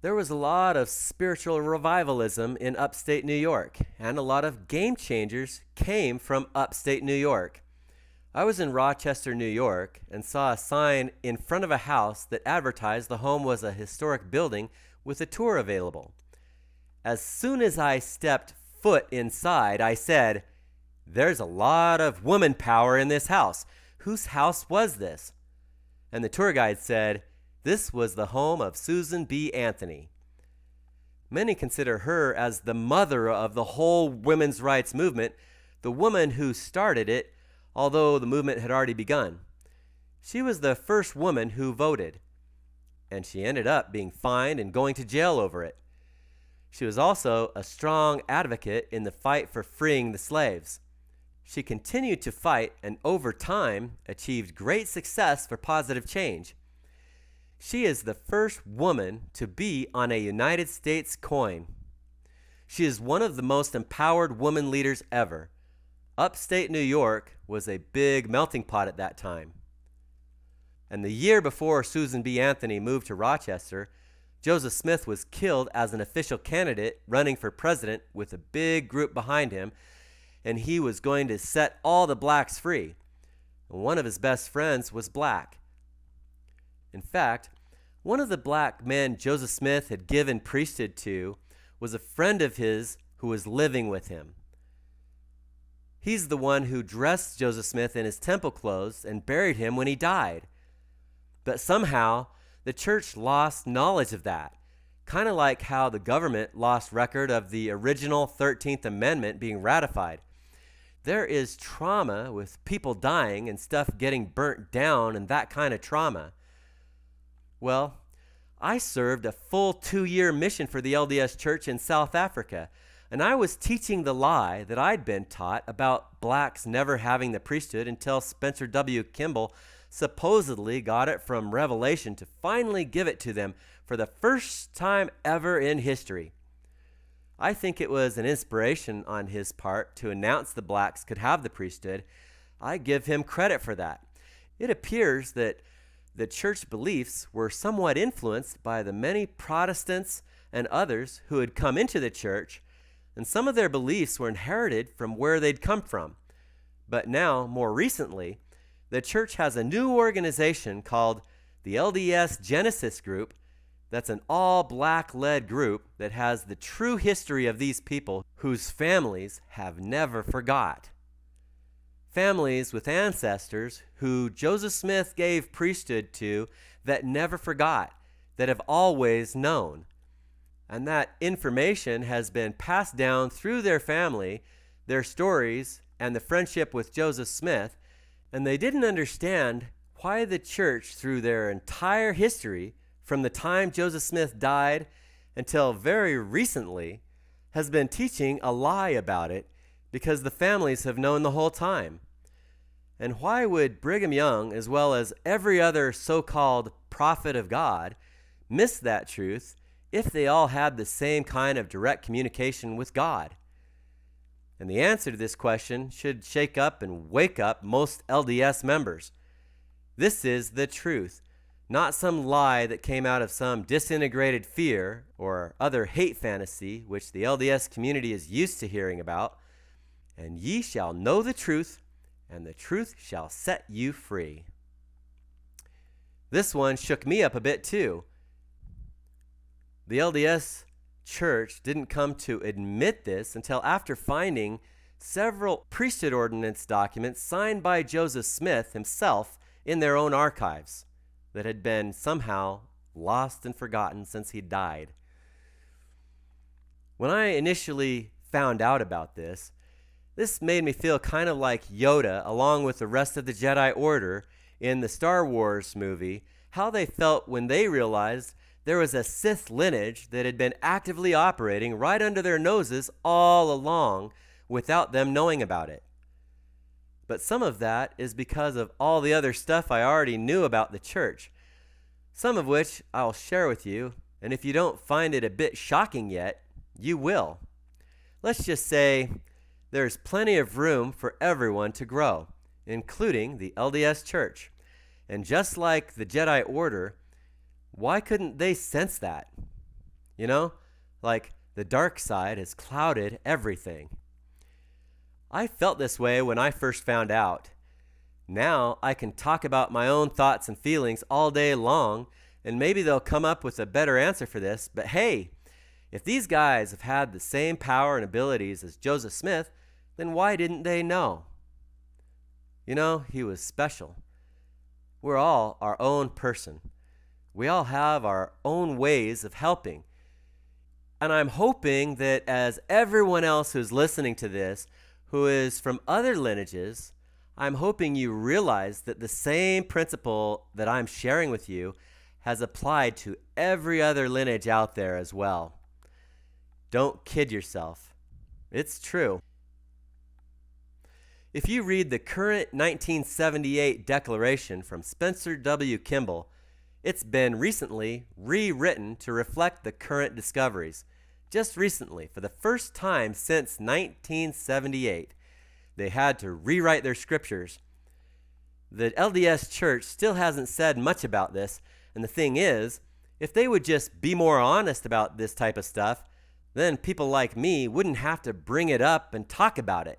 There was a lot of spiritual revivalism in upstate New York, and a lot of game changers came from upstate New York. I was in Rochester, New York, and saw a sign in front of a house that advertised the home was a historic building with a tour available. As soon as I stepped foot inside, I said, "There's a lot of woman power in this house. Whose house was this?" And the tour guide said, "This was the home of Susan B. Anthony." Many consider her as the mother of the whole women's rights movement, the woman who started it, although the movement had already begun. She was the first woman who voted, and she ended up being fined and going to jail over it. She was also a strong advocate in the fight for freeing the slaves. She continued to fight and over time achieved great success for positive change. She is the first woman to be on a United States coin. She is one of the most empowered women leaders ever. Upstate New York was a big melting pot at that time. And the year before Susan B. Anthony moved to Rochester, Joseph Smith was killed as an official candidate running for president with a big group behind him, and he was going to set all the blacks free. One of his best friends was black. In fact, one of the black men Joseph Smith had given priesthood to was a friend of his who was living with him. He's the one who dressed Joseph Smith in his temple clothes and buried him when he died. But somehow, the church lost knowledge of that, kind of like how the government lost record of the original 13th Amendment being ratified. There is trauma with people dying and stuff getting burnt down and that kind of trauma. Well, I served a full 2-year mission for the LDS Church in South Africa, and I was teaching the lie that I'd been taught about blacks never having the priesthood until Spencer W. Kimball supposedly got it from Revelation to finally give it to them for the first time ever in history. I think it was an inspiration on his part to announce the blacks could have the priesthood. I give him credit for that. It appears that the church beliefs were somewhat influenced by the many Protestants and others who had come into the church, and some of their beliefs were inherited from where they'd come from. But now, more recently, the church has a new organization called the LDS Genesis Group. That's an all-black-led group that has the true history of these people whose families have never forgot. Families with ancestors who Joseph Smith gave priesthood to that never forgot, that have always known. And that information has been passed down through their family, their stories, and the friendship with Joseph Smith, and they didn't understand why the church, through their entire history, from the time Joseph Smith died until very recently, has been teaching a lie about it because the families have known the whole time. And why would Brigham Young, as well as every other so-called prophet of God, miss that truth if they all had the same kind of direct communication with God? And the answer to this question should shake up and wake up most LDS members. This is the truth, not some lie that came out of some disintegrated fear or other hate fantasy which the LDS community is used to hearing about. And ye shall know the truth, and the truth shall set you free. This one shook me up a bit too. The LDS Church didn't come to admit this until after finding several priesthood ordinance documents signed by Joseph Smith himself in their own archives that had been somehow lost and forgotten since he died. When I initially found out about this made me feel kind of like Yoda along with the rest of the Jedi Order in the Star Wars movie, how they felt when they realized there was a Sith lineage that had been actively operating right under their noses all along without them knowing about it. But some of that is because of all the other stuff I already knew about the church, some of which I'll share with you, and if you don't find it a bit shocking yet, you will. Let's just say there's plenty of room for everyone to grow, including the LDS Church. And just like the Jedi Order, why couldn't they sense that? You know, like the dark side has clouded everything. I felt this way when I first found out. Now I can talk about my own thoughts and feelings all day long, and maybe they'll come up with a better answer for this. But hey, if these guys have had the same power and abilities as Joseph Smith, then why didn't they know? You know, he was special. We're all our own person. We all have our own ways of helping. And I'm hoping that as everyone else who's listening to this, who is from other lineages, I'm hoping you realize that the same principle that I'm sharing with you has applied to every other lineage out there as well. Don't kid yourself. It's true. If you read the current 1978 declaration from Spencer W. Kimball, it's been recently rewritten to reflect the current discoveries. Just recently, for the first time since 1978, they had to rewrite their scriptures. The LDS Church still hasn't said much about this, and the thing is, if they would just be more honest about this type of stuff, then people like me wouldn't have to bring it up and talk about it.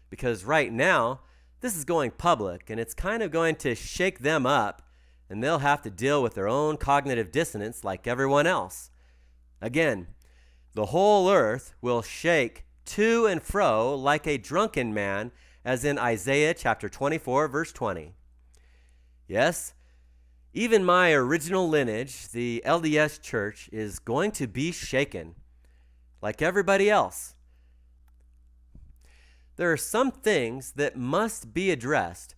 Because right now, this is going public, and it's kind of going to shake them up, and they'll have to deal with their own cognitive dissonance like everyone else. Again, the whole earth will shake to and fro like a drunken man, as in Isaiah chapter 24, verse 20. Yes, even my original lineage, the LDS Church, is going to be shaken, like everybody else. There are some things that must be addressed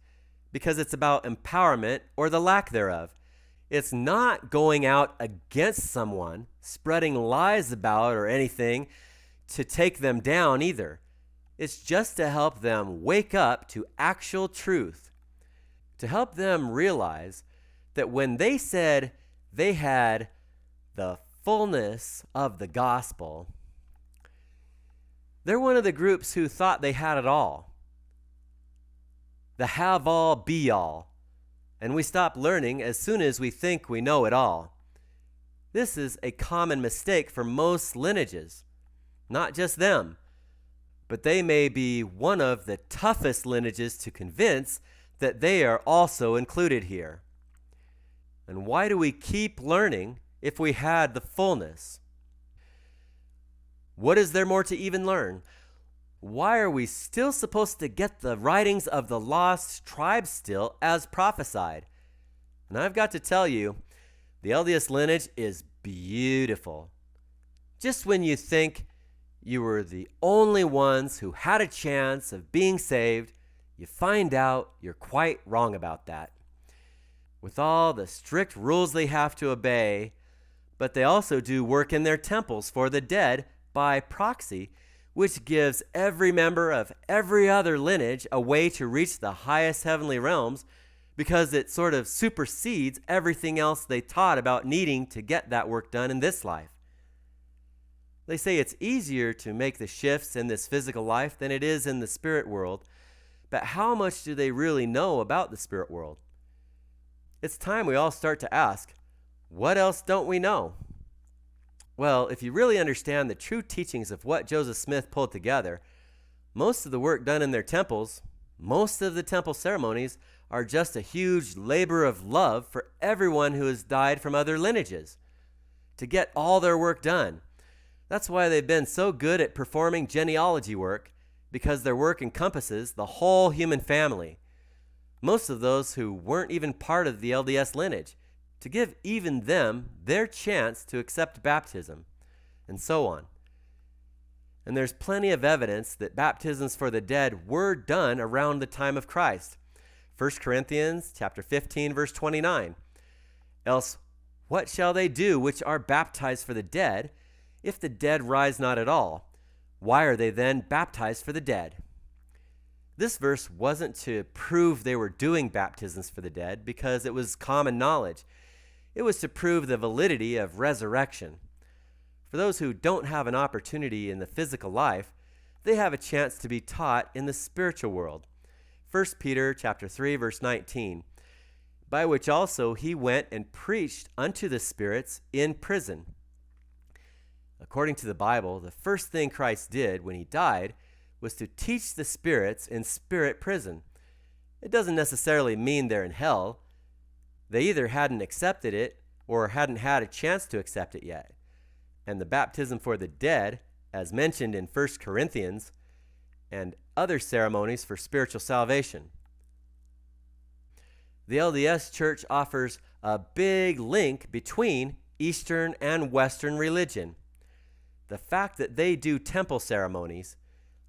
because it's about empowerment or the lack thereof. It's not going out against someone, spreading lies about or anything to take them down either. It's just to help them wake up to actual truth, to help them realize that when they said they had the fullness of the gospel, they're one of the groups who thought they had it all, the have-all, be-all, and we stop learning as soon as we think we know it all. This is a common mistake for most lineages, not just them, but they may be one of the toughest lineages to convince that they are also included here. And why do we keep learning if we had the fullness? What is there more to even learn? Why are we still supposed to get the writings of the lost tribes still as prophesied? And I've got to tell you, the LDS lineage is beautiful. Just when you think you were the only ones who had a chance of being saved, you find out you're quite wrong about that. With all the strict rules they have to obey, but they also do work in their temples for the dead by proxy, which gives every member of every other lineage a way to reach the highest heavenly realms because it sort of supersedes everything else they taught about needing to get that work done in this life. They say it's easier to make the shifts in this physical life than it is in the spirit world, but how much do they really know about the spirit world? It's time we all start to ask, what else don't we know? Well, if you really understand the true teachings of what Joseph Smith pulled together, most of the work done in their temples, most of the temple ceremonies are just a huge labor of love for everyone who has died from other lineages, to get all their work done. That's why they've been so good at performing genealogy work, because their work encompasses the whole human family. Most of those who weren't even part of the LDS lineage, to give even them their chance to accept baptism, and so on. And there's plenty of evidence that baptisms for the dead were done around the time of Christ. 1 Corinthians chapter 15, verse 29. Else, what shall they do which are baptized for the dead, if the dead rise not at all? Why are they then baptized for the dead? This verse wasn't to prove they were doing baptisms for the dead, because it was common knowledge. It was to prove the validity of resurrection. For those who don't have an opportunity in the physical life, they have a chance to be taught in the spiritual world. 1 Peter chapter 3, verse 19, by which also he went and preached unto the spirits in prison. According to the Bible, the first thing Christ did when he died was to teach the spirits in spirit prison. It doesn't necessarily mean they're in hell. They either hadn't accepted it or hadn't had a chance to accept it yet. And the baptism for the dead, as mentioned in 1 Corinthians, and other ceremonies for spiritual salvation. The LDS Church offers a big link between Eastern and Western religion. The fact that they do temple ceremonies,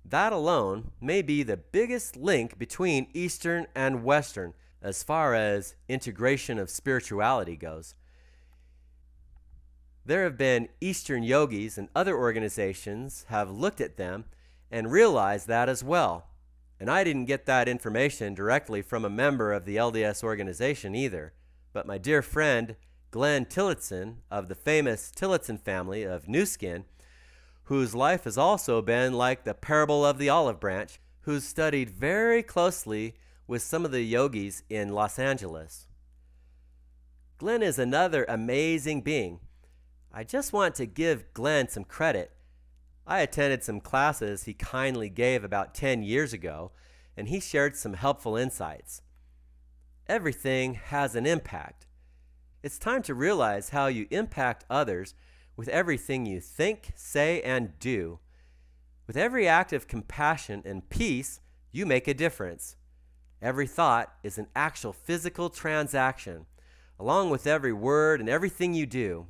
that alone may be the biggest link between Eastern and Western as far as integration of spirituality goes. There have been Eastern yogis and other organizations have looked at them and realized that as well. And I didn't get that information directly from a member of the LDS organization either, but my dear friend Glenn Tillotson of the famous Tillotson family of New Skin, whose life has also been like the parable of the olive branch, who's studied very closely with some of the yogis in Los Angeles. Glenn is another amazing being. I just want to give Glenn some credit. I attended some classes he kindly gave about 10 years ago, and he shared some helpful insights. Everything has an impact. It's time to realize how you impact others with everything you think, say, and do. With every act of compassion and peace, you make a difference. Every thought is an actual physical transaction, along with every word and everything you do.